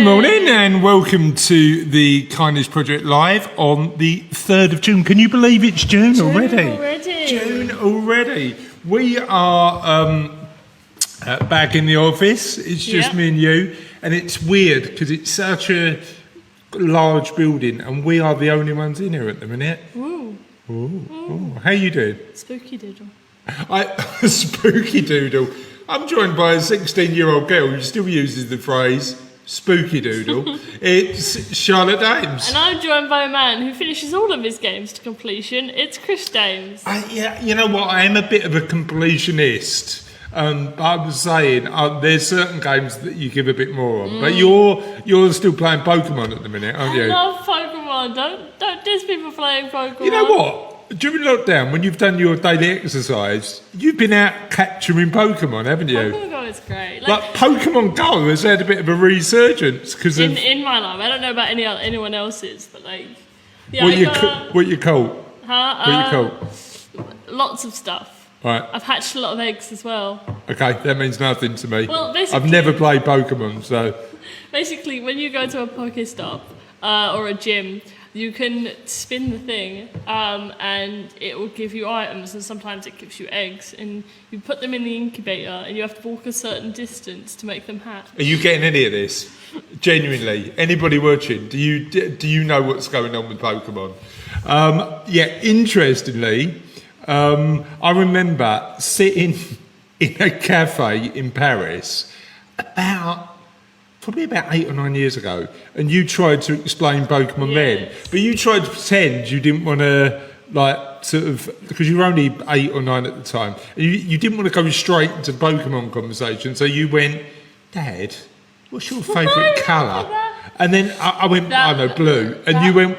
Good morning and welcome to the Kindness Project Live on the 3rd of June. Can you believe it's June already? June already. We are back in the office. It's just me and you. And it's weird because it's such a large building and we are the only ones in here at the minute. Ooh. Ooh. How you doing? Spooky doodle. Spooky doodle. I'm joined by a 16-year-old girl who still uses the phrase spooky doodle. It's Charlotte Dames. And I'm joined by a man who finishes all of his games to completion. It's Chris Dames. Yeah, you know what? I am a bit of a completionist. But I was saying there's certain games that you give a bit more on. But you're still playing Pokemon at the minute, aren't you? I love Pokemon. Don't diss people playing Pokemon. You know what? During lockdown, when you've done your daily exercise, you've been out capturing Pokemon, haven't you? Pokemon Go is great. Like Pokemon Go has had a bit of a resurgence because of in my life. I don't know about anyone else's, but yeah. What you caught? Huh? What you caught? Lots of stuff. Right. I've hatched a lot of eggs as well. Okay, that means nothing to me. Well, I've never played Pokemon, so basically, when you go to a Pokestop or a gym, you can spin the thing and it will give you items, and sometimes it gives you eggs, and you put them in the incubator and you have to walk a certain distance to make them hatch. Are you getting any of this? Genuinely, anybody watching, do you know what's going on with Pokemon? Interestingly, I remember sitting in a cafe in Paris probably about 8 or 9 years ago, and you tried to explain Pokemon then, but you tried to pretend you didn't want to, because you were only 8 or 9 at the time, and you didn't want to go straight into Pokemon conversation, so you went, Dad, what's your favourite colour? And then I went, I know, blue, and you went,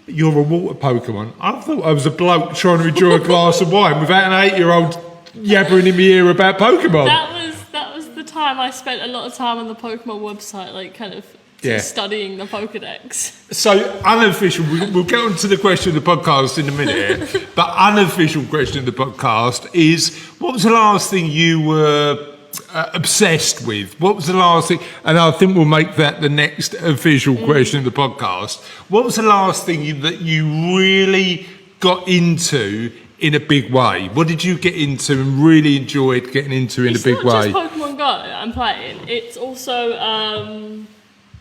you're a water Pokemon. I thought I was a bloke trying to enjoy a glass of wine without an 8-year-old yabbering in my ear about Pokemon. That was the time I spent a lot of time on the Pokemon website, studying the Pokedex. So unofficial, we'll get on to the question of the podcast in a minute, but unofficial question of the podcast is, what was the last thing you were obsessed with? What was the last thing, and I think we'll make that the next official question of the podcast, what was the last thing that you really got into in a big way? What did you get into and really enjoyed getting into in a big way? It's not just Pokemon Go I'm playing, it's also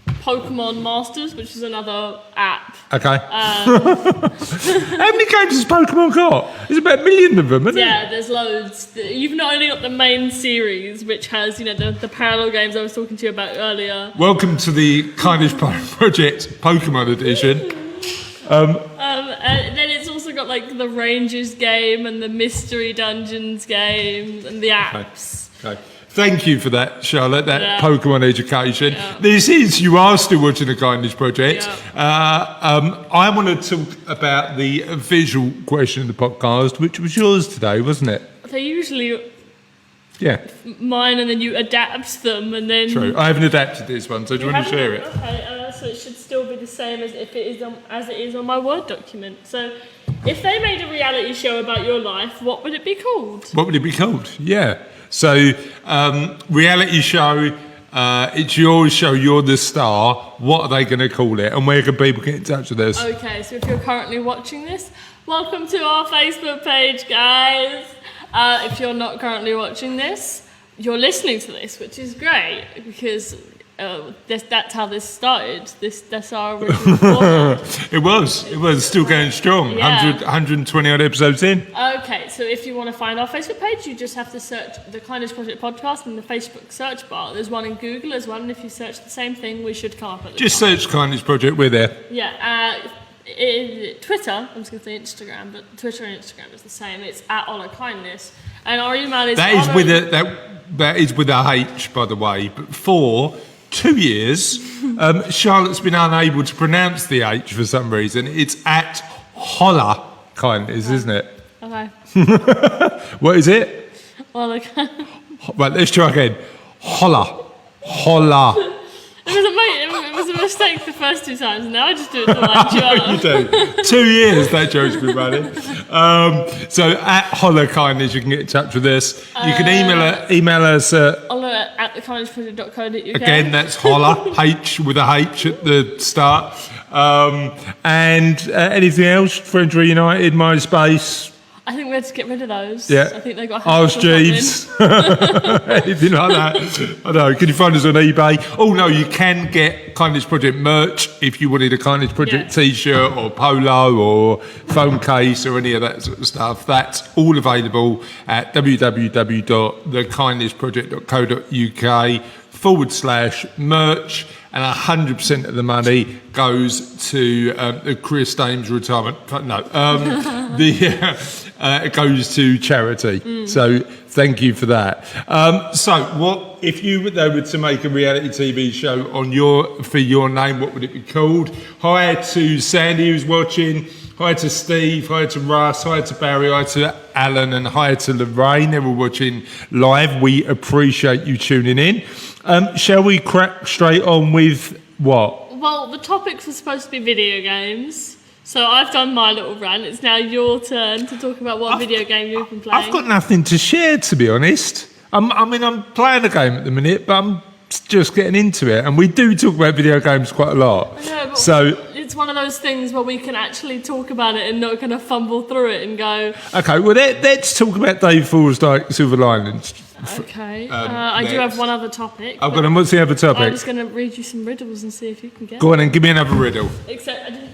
Pokemon Masters, which is another app. Okay. How many games has Pokemon got? There's about 1 million of them, isn't there? Yeah, there's loads. You've not only got the main series, which has, the parallel games I was talking to you about earlier. Welcome to the Kindness Project Pokemon edition. And then it's also got the Rangers game and the Mystery Dungeons games and the apps. Okay. Thank you for that, Charlotte, Pokemon education. Yeah. You are still watching the Kindness Project. Yeah. I want to talk about the visual question of the podcast, which was yours today, wasn't it? They're usually mine, and then you adapt them, and then... True. I haven't adapted this one, so do you want to share it? Okay, so it should still be the same as it is on my Word document. So, if they made a reality show about your life, what would it be called? What would it be called? Yeah. So, reality show, it's your show, you're the star. What are they going to call it? And where can people get in touch with us? Okay, so if you're currently watching this, welcome to our Facebook page, guys. If you're not currently watching this, you're listening to this, which is great, because that's how this started. That's our original format. It was still going strong. 120 odd episodes in. Okay, so if you want to find our Facebook page, you just have to search the Kindness Project podcast in the Facebook search bar. There's one in Google as well, and if you search the same thing, we should come up at the Just top. search Kindness Project, we're there. Yeah, Twitter, I was going to say Instagram, but Twitter and Instagram is the same. It's at Honor Kindness, and our email is that is with a H, by the way. But for 2 years, Charlotte's been unable to pronounce the H for some reason. It's at Holla Kindness, isn't it? Okay. What is it? Well, Right, let's try again. Holla. It was a mistake the first 2 times. Now I just do it to wind you up. You do. 2 years that joke's been running. So at Holla Kindness, you can get in touch with us. You can email us at at thecarnageproject.co.uk. Again, that's holla, H with a H at the start. And anything else? Friends Reunited, MySpace. I think we had to get rid of those. Yeah. I think they got Ask hacked or Jeeves. Anything like that. I don't know. Can you find us on eBay? Oh, no, you can get Kindness Project merch if you wanted a Kindness Project t-shirt or polo or phone case or any of that sort of stuff. That's all available at www.thekindnesproject.co.uk/merch, and 100% of the money goes to the Chris Dames retirement. No, it goes to charity. So thank you for that. So what if you were to make a reality TV show for your name? What would it be called? Hi to Sandy who's watching. Hi to Steve. Hi to Russ. Hi to Barry. Hi to Alan, and hi to Lorraine. They're all watching live. We appreciate you tuning in. Shall we crack straight on with what? Well, the topics were supposed to be video games. So I've done my little rant. It's now your turn to talk about what video game you've been playing. I've got nothing to share, to be honest. I'm playing a game at the minute, but I'm just getting into it. And we do talk about video games quite a lot. I know, but so it's one of those things where we can actually talk about it and not kind of fumble through it and go... Okay, well, let's talk about Dave Forsythe Silver Linings. Okay. I do have one other topic. I've got what's the other topic? I'm just going to read you some riddles and see if you can get Go on and give me another riddle. Except I didn't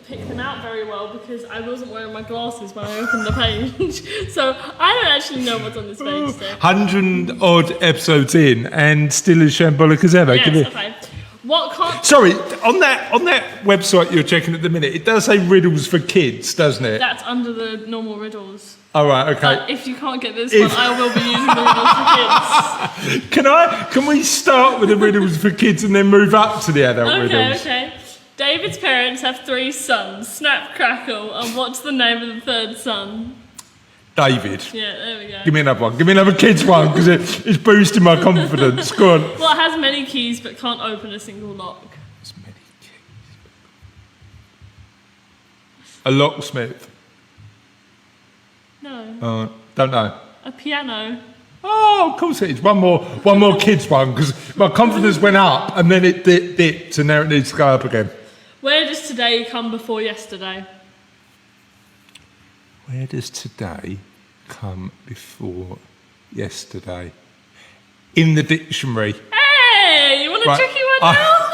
pick them out very well because I wasn't wearing my glasses when I opened the page. So I don't actually know what's on this page today. 100 odd episodes in and still as shambolic as ever. Yes, okay. What can't... Sorry, on that website you're checking at the minute, it does say riddles for kids, doesn't it? That's under the normal riddles. All right, okay. But if you can't get this one, I will be using the riddles for kids. Can we start with the riddles for kids and then move up to the adult riddles? Okay. David's parents have 3 sons, Snap, Crackle, and what's the name of the third son? David. Yeah, there we go. Give me another one. Give me another kids one because it's boosting my confidence. Go on. Well, it has many keys but can't open a single lock. A locksmith. No. Don't know. A piano. Oh, of course it is. One more kids one because my confidence went up and then it dipped and now it needs to go up again. Where does today come before yesterday? Where does today come before yesterday? In the dictionary. Hey, you want a tricky one now?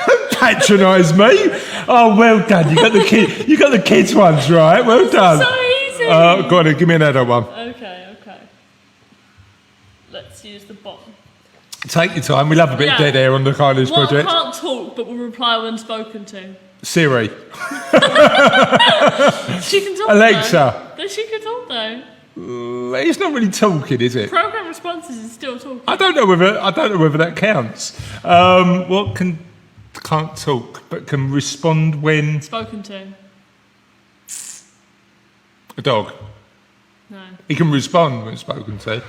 Don't patronise me. Oh, well done. You got the kids ones right. Well done. So easy. Go on, give me another one. Okay. Let's use the bottom. Take your time. We love a bit of dead air on the Kindness What Project. can't talk but will reply when spoken to? Siri. She can talk. Alexa. Though. She can talk though. It's not really talking, is it? Program responses is still talking. I don't know whether that counts. What can't talk but can respond when Spoken to. a dog. No. He can respond when spoken to.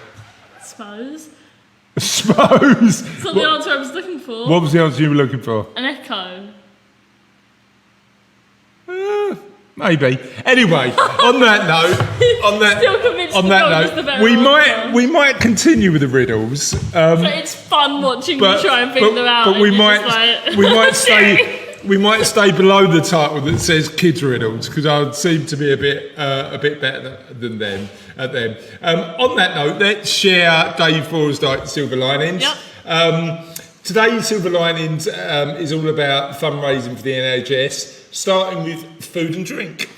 Suppose. Suppose. That's not the answer I was looking for. What was the answer you were looking for? An echo. Maybe. Anyway, on that note, we might continue with the riddles. So it's fun watching you try and figure them out. But we might like, stay below the title that says kids riddles because I would seem to be a bit better than them at them. On that note, let's share Dave Forsythe Silver Linings. Yep. Today's Silver Linings is all about fundraising for the NHS, starting with food and drink.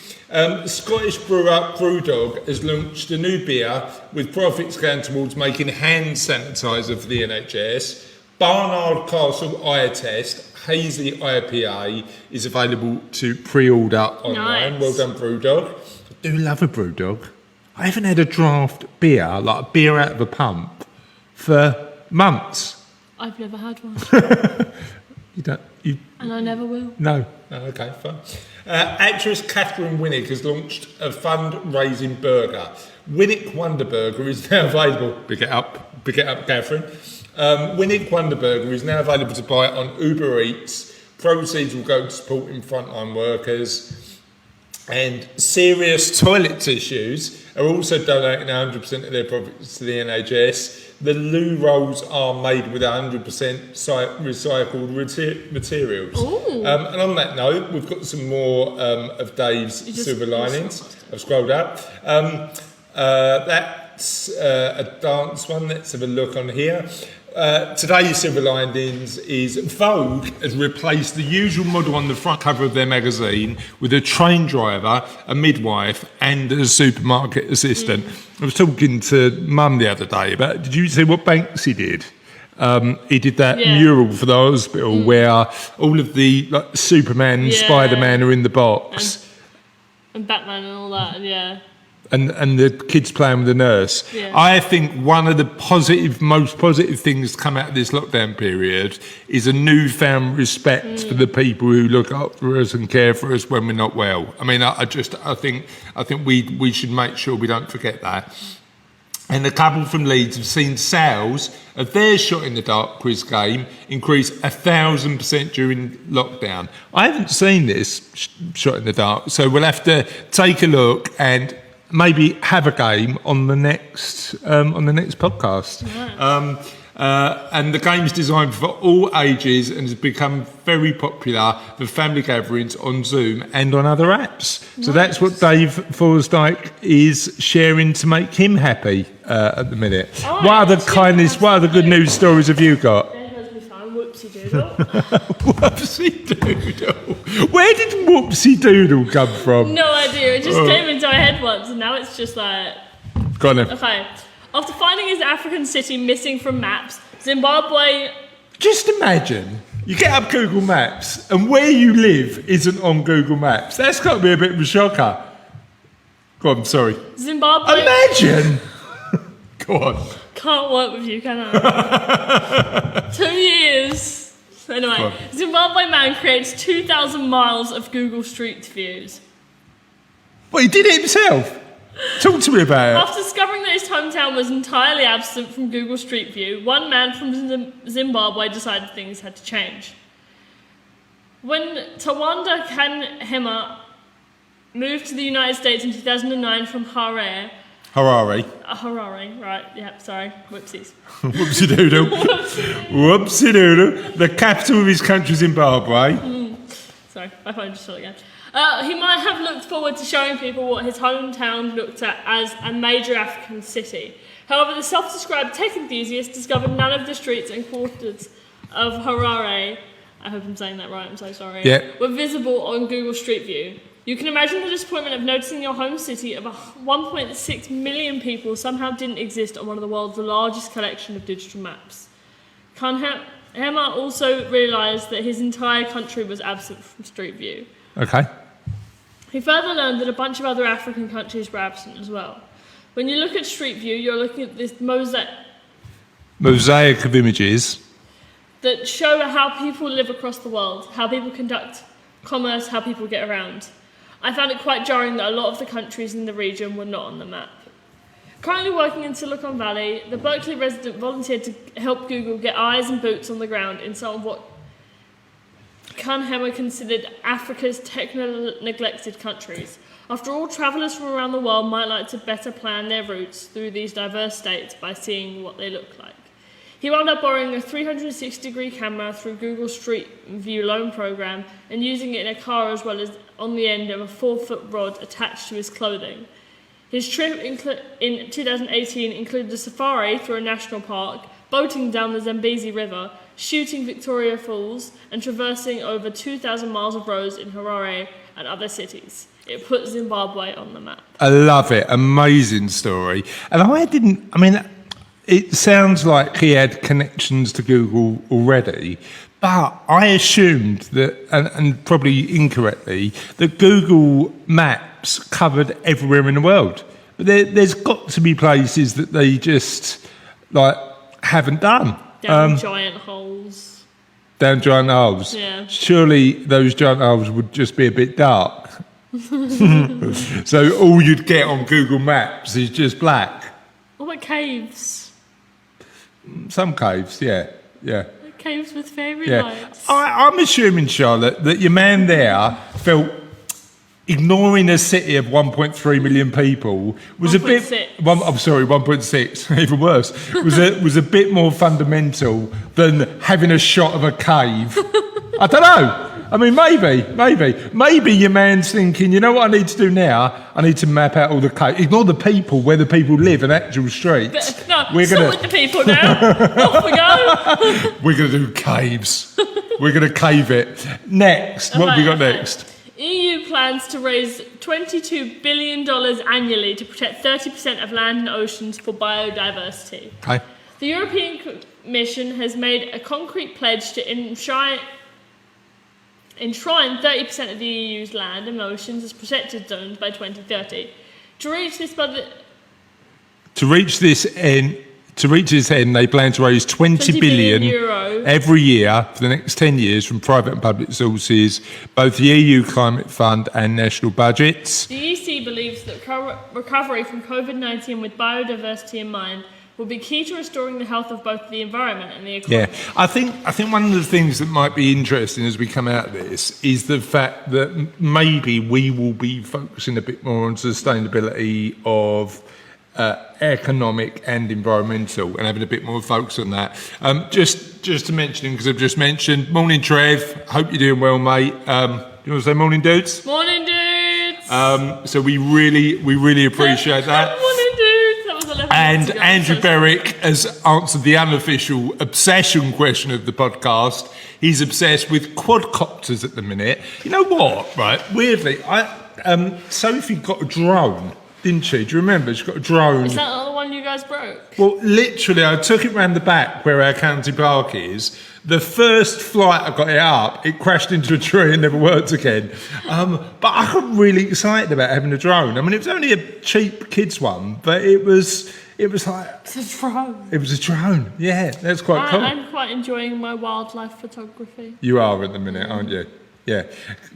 Scottish brewer Brewdog has launched a new beer with profits going towards making hand sanitizer for the NHS. Barnard Castle Eye Test Hazy IPA is available to pre-order online. Nice. Well done, Brewdog. I do love a Brewdog. I haven't had a draft beer, like a beer out of a pump, for months. I've never had one. And I never will. No. Oh, okay, fine. Actress Catherine Winnick has launched a fundraising burger. Winnick Wonder Burger is now available. Pick it up, Catherine. Winnick Wonder Burger is now available to buy on Uber Eats. Proceeds will go to supporting frontline workers. And Serious Toilet Tissues are also donating 100% of their profits to the NHS. the loo rolls are made with 100% recycled materials. And on that note, we've got some more of Dave's silver linings. I've scrolled up. That's a dance one. Let's have a look on here. Today's silver linings is Vogue has replaced the usual model on the front cover of their magazine with a train driver, a midwife, and a supermarket assistant. I was talking to Mum the other day about. Did you see what Banksy did? He did that mural for the hospital where all of the Superman and Spider-Man are in the box, and Batman and all that. Yeah. And the kids playing with the nurse. Yeah. I think one of the most positive things to come out of this lockdown period is a newfound respect for the people who look after us and care for us when we're not well. I mean, I think we should make sure we don't forget that. And a couple from Leeds have seen sales of their Shot in the Dark quiz game increase 1,000% during lockdown. I haven't seen this Shot in the Dark, so we'll have to take a look and maybe have a game on the next podcast. Right. And the game's designed for all ages and has become very popular for family gatherings on Zoom and on other apps. Nice. So that's what Dave Forsdyke is sharing to make him happy at the minute. What other good news stories have you got? Whoopsie Doodle. Whoopsie Doodle. Where did Whoopsie Doodle come from? No idea. It just came into my head once, and now it's just like. Go on then. Okay. After finding his African city missing from maps, Zimbabwe. Just imagine you get up Google Maps, and where you live isn't on Google Maps. That's got to be a bit of a shocker. Go on. Sorry. Zimbabwe. Imagine. Go on. Can't work with you, can I? 2 years. Anyway, Zimbabwe man creates 2,000 miles of Google Street Views. Well, he did it himself. Talk to me about it. After discovering that his hometown was entirely absent from Google Street View, one man from Zimbabwe decided things had to change. When Tawanda Kanhema moved to the United States in 2009 from Harare, right, yeah, sorry, whoopsies. Whoopsie doodle. Whoopsie doodle. The capital of his country, Zimbabwe. Sorry, my phone just shut again. He might have looked forward to showing people what his hometown looked at as a major African city. However, the self-described tech enthusiast discovered none of the streets and quarters of Harare, I hope I'm saying that right, I'm so sorry, were visible on Google Street View. You can imagine the disappointment of noticing your home city of 1.6 million people somehow didn't exist on one of the world's largest collection of digital maps. Kanhema also realised that his entire country was absent from Street View. Okay. He further learned that a bunch of other African countries were absent as well. When you look at Street View, you're looking at this mosaic of images that show how people live across the world, how people conduct commerce, how people get around. I found it quite jarring that a lot of the countries in the region were not on the map. Currently working in Silicon Valley, the Berkeley resident volunteered to help Google get eyes and boots on the ground in some of what Kanhema considered Africa's techno-neglected countries. After all, travellers from around the world might like to better plan their routes through these diverse states by seeing what they look like. He wound up borrowing a 360-degree camera through Google Street View loan program and using it in a car as well as on the end of a 4-foot rod attached to his clothing. His trip in 2018 included a safari through a national park, boating down the Zambezi River, shooting Victoria Falls, and traversing over 2,000 miles of roads in Harare and other cities. It put Zimbabwe on the map. I love it. Amazing story. And it sounds like he had connections to Google already, but I assumed that, and probably incorrectly, that Google Maps covered everywhere in the world. But there's got to be places that they just, haven't done. Down giant holes. Down giant holes? Yeah. Surely those giant holes would just be a bit dark. So all you'd get on Google Maps is just black. What about caves? Some caves, yeah. Caves with fairy lights. I'm assuming, Charlotte, that your man there felt ignoring a city of 1.3 million people was a bit. 1.6. I'm sorry, 1.6, even worse. Was a bit more fundamental than having a shot of a cave. I don't know. I mean, maybe your man's thinking, you know what I need to do now? I need to map out all the caves. Ignore the people, where the people live, and actual streets. But, no, with the people now. Off we go. We're going to do caves. We're going to cave it. Next, what have we got next? EU plans to raise $22 billion annually to protect 30% of land and oceans for biodiversity. Okay. The European Commission has made a concrete pledge to enshrine 30% of the EU's land and oceans as protected zones by 2030. To reach this end, they plan to raise 20 billion euro every year for the next 10 years from private and public sources, both the EU Climate Fund and national budgets. The EC believes that recovery from COVID-19 with biodiversity in mind will be key to restoring the health of both the environment and the economy. Yeah, I think one of the things that might be interesting as we come out of this is the fact that maybe we will be focusing a bit more on sustainability of economic and environmental, and having a bit more focus on that. Just to mention him, because I've just mentioned, morning Trev, hope you're doing well, mate. Do you want to say morning, dudes? Morning, dudes! So we really appreciate that. Morning, dudes! That was 11 And minutes ago. Andrew Berwick has answered the unofficial obsession question of the podcast. He's obsessed with quadcopters at the minute. You know what, right? Weirdly, Sophie got a drone, didn't she? Do you remember? She got a drone. Is that not the one you guys broke? Well, literally, I took it round the back where our county park is. The first flight I got it up, it crashed into a tree and never worked again. But I got really excited about having a drone. I mean, it was only a cheap kids one, but it was like... It's a drone. It was a drone, yeah. That's quite cool. I'm quite enjoying my wildlife photography. You are at the minute, aren't you? Yeah.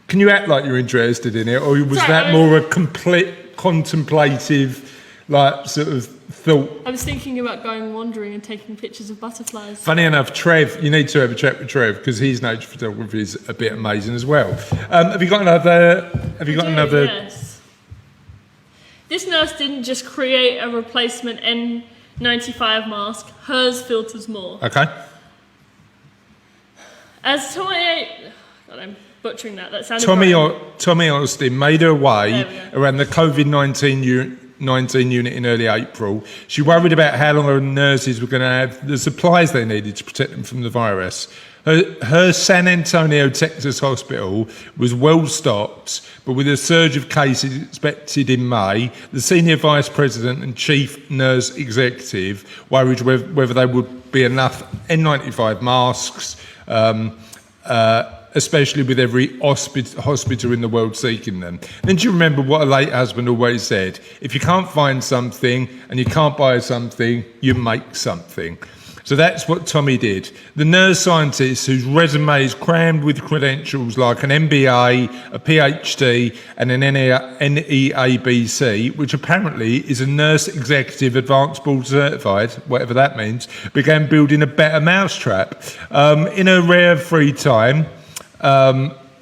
Can you act like you're interested in it, or was Sorry, that more a complete contemplative, like, sort of thought? I was thinking about going wandering and taking pictures of butterflies. Funny enough, Trev, you need to have a chat with Trev because his nature photography is a bit amazing as well. Have you got another? Yes. This nurse didn't just create a replacement N95 mask. Hers filters more. Okay. As 28... God, I'm butchering that. That sounded Tommy Austin made her way There we go. around the COVID-19 unit in early April. She worried about how long her nurses were going to have the supplies they needed to protect them from the virus. Her San Antonio, Texas hospital was well stocked, but with a surge of cases expected in May, the senior vice president and chief nurse executive worried whether there would be enough N95 masks, especially with every hospital in the world seeking them. Then do you remember what a late husband always said? If you can't find something and you can't buy something, you make something. So that's what Tommy did. The nurse scientist whose resume is crammed with credentials like an MBA, a PhD and an NEABC, which apparently is a Nurse Executive Advanced Board Certified, whatever that means, began building a better mousetrap. In her rare free time,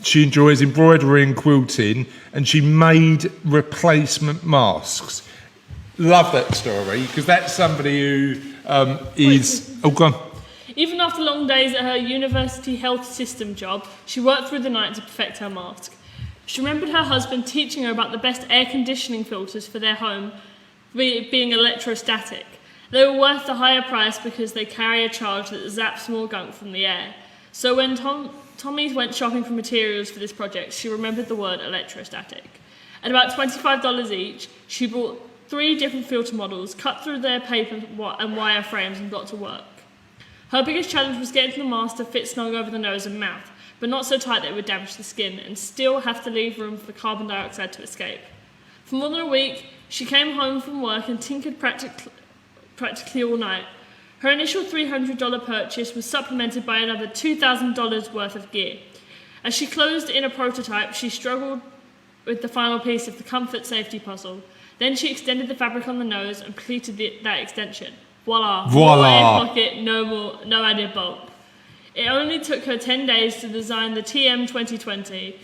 she enjoys embroidery and quilting, and she made replacement masks. Love that story, because that's somebody who is... Oh, go on. Even after long days at her university health system job, she worked through the night to perfect her mask. She remembered her husband teaching her about the best air conditioning filters for their home, being electrostatic. They were worth the higher price because they carry a charge that zaps more gunk from the air. So when Tommy went shopping for materials for this project, she remembered the word electrostatic. At about $25 each, she bought 3 different filter models, cut through their paper and wire frames and got to work. Her biggest challenge was getting the mask to fit snug over the nose and mouth, but not so tight that it would damage the skin and still have to leave room for carbon dioxide to escape. For more than a week, she came home from work and tinkered practically all night. Her initial $300 purchase was supplemented by another $2,000 worth of gear. As she closed in a prototype, she struggled with the final piece of the comfort safety puzzle. Then she extended the fabric on the nose and completed that extension. Voila. Voila. More air pocket, no added bulk. It only took her 10 days to design the TM 2020,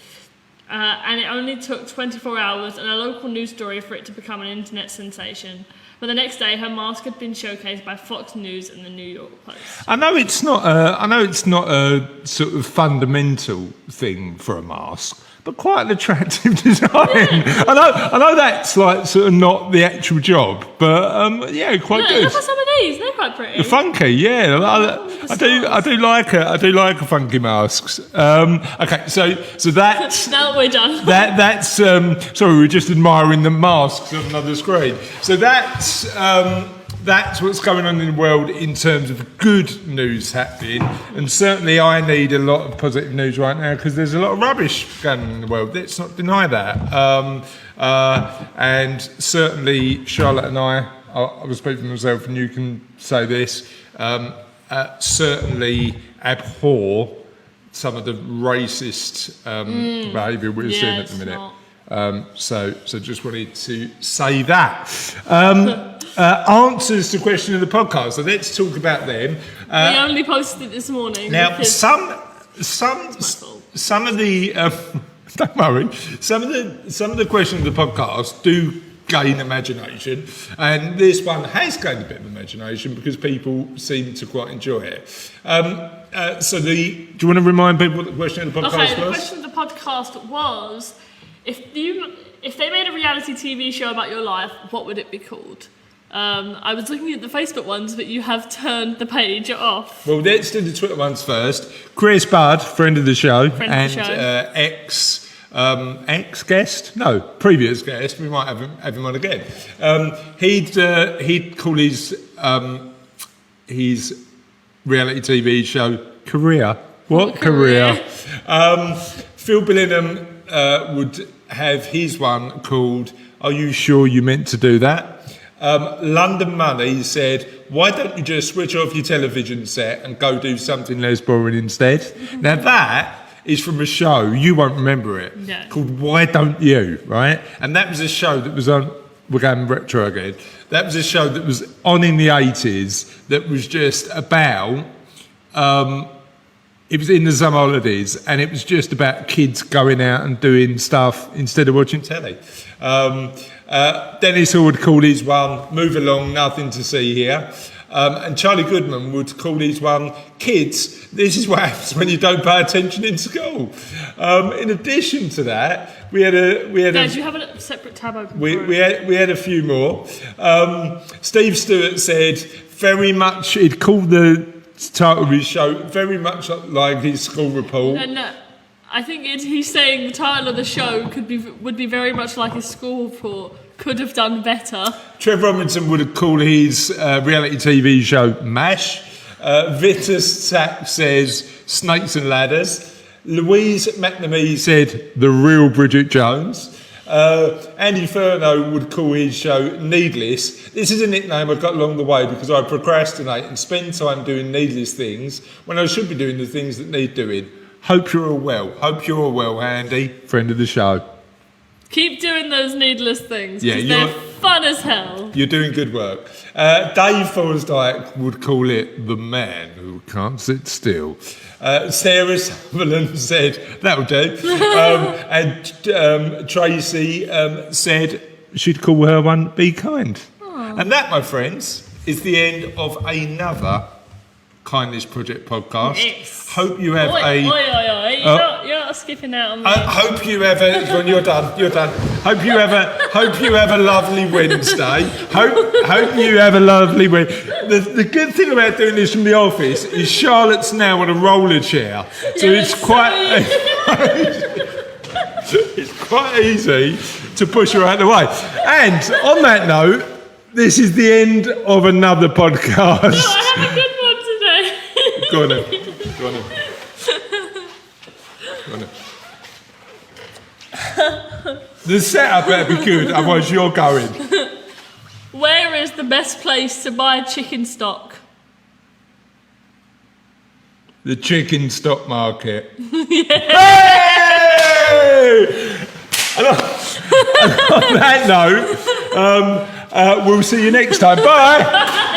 and it only took 24 hours and a local news story for it to become an internet sensation. But the next day, her mask had been showcased by Fox News and the New York Post. I know it's not a sort of fundamental thing for a mask, but quite an attractive design. Yeah. I know that's like sort of not the actual job, but yeah, quite good. Look at some of these; they're quite pretty. They're funky, yeah. I do like a funky masks. Okay, so that's now that we're done. That's sorry, we're just admiring the masks on another screen. So that's what's going on in the world in terms of good news happening, and certainly I need a lot of positive news right now because there's a lot of rubbish going on in the world. Let's not deny that. And certainly Charlotte and I will speak for myself, and you can say this. Certainly abhor some of the racist behaviour we're seeing at the minute. So just wanted to say that. Answers to question of the podcast. So let's talk about them. We only posted it this morning. Now, some of the don't worry. Some of the questions of the podcast do gain imagination, and this one has gained a bit of imagination because people seem to quite enjoy it. Do you want to remind people what the question of the podcast was? Okay, the question of the podcast was, if they made a reality TV show about your life, what would it be called? I was looking at the Facebook ones, but you have turned the page off. Well, let's do the Twitter ones first. Chris Budd, friend of the show, ex-guest? No, previous guest. We might have him on again. He'd call his reality TV show career. What career? Phil Billingham would have his one called "Are You Sure You Meant to Do That?" London Money said, "Why don't you just switch off your television set and go do something less boring instead?" Now that is from a show, you won't remember it, called Why Don't You, right? And that was a show that was on, we're going retro again, that was a show that was on in the 80s that was just about, it was in the summer holidays, and it was just about kids going out and doing stuff instead of watching telly. Dennis Hall would call his one "Move Along, Nothing to See Here," and Charlie Goodman would call his one "Kids, This Is What Happens When You Don't Pay Attention in School." In addition to that, we had Guys, you have a separate tab open. We had a few more. Steve Stewart said very much. He'd called the title of his show very much like his school report. And I think he's saying the title of the show would be very much like his school report. Could have done better. Trevor Robinson would have called his reality TV show MASH. Vitus Sack says Snakes and Ladders. Louise McNamee said The Real Bridget Jones. Andy Furno would call his show Needless. This is a nickname I got along the way because I procrastinate and spend time doing needless things when I should be doing the things that need doing. Hope you're all well. Hope you're all well, Andy, friend of the show. Keep doing those needless things. Yeah, they're fun as hell. You're doing good work. Dave Forsdyke would call it The Man Who Can't Sit Still. Sarah Sutherland said, that'll do. And Tracy said she'd call her one Be Kind. Aww. And that, my friends, is the end of another Kindness Project podcast. Yes. Hope you have You're not skipping out on me. Hope you have a. You're done. Hope you have a lovely Wednesday. Hope you have a lovely Wednesday. The good thing about doing this from the office is Charlotte's now on a roller chair, so it's quite easy to push her out of the way. And on that note, this is the end of another podcast. No, I have a good one today. Go on then. The setup better be good, otherwise you're going. Where is the best place to buy chicken stock? The chicken stock market. Yeah. Hey! And on that note, we'll see you next time. Bye!